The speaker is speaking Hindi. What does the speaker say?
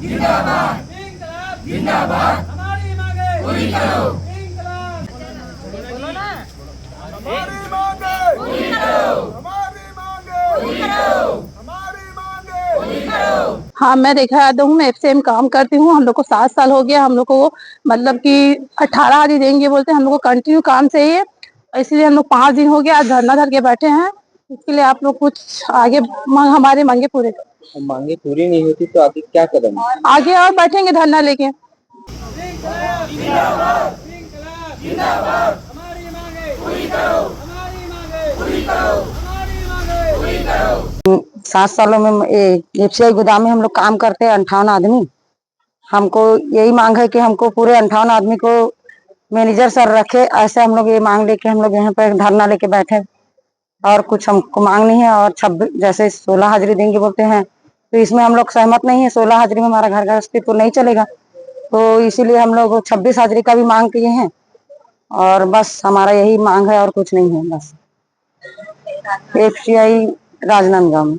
जिंदाबाद जिंदाबाद हमारी मांगे पूरी करो। हमारी मांगे पूरी करो। हमारी मांगे पूरी करो। हमारी मांगे पूरी करो। हाँ, मैं रेखा यादव हूँ। मैं एफसीआई में काम करती हूँ। हम लोग को 7 साल हो गया। हम लोग को मतलब कि 18 आदि देंगे बोलते हैं। हम लोग को कंटिन्यू काम चाहिए, इसलिए हम लोग 5 दिन हो गया आज धरना धर के बैठे हैं। इसके लिए आप लोग कुछ आगे हमारे मांगे पूरे करो। मांगे पूरी नहीं होती तो आगे क्या कदम? आगे और बैठेंगे धरना लेके। जिंदाबाद जिंदाबाद हमारी मांगे पूरी करो। हमारी मांगे पूरी करो। हमारी मांगे पूरी करो। 7 सालों में एफसीआई गोदाम में हम लोग काम करते हैं 58 आदमी। हमको यही मांग है कि हमको पूरे 58 आदमी को मैनेजर सर रखे। ऐसे हम लोग ये मांग लेके हम लोग यहाँ पर धरना लेके बैठे, और कुछ हमको मांग नहीं है। और 26 जैसे 16 हाजिरी देंगे बोलते हैं, तो इसमें हम लोग सहमत नहीं है। 16 हाजिरी में हमारा घर गृहस्थी तो नहीं चलेगा, तो इसीलिए हम लोग 26 हाजिरी का भी मांग किए हैं। और बस हमारा यही मांग है और कुछ नहीं है। बस एफसीआई राजनांदगांव में।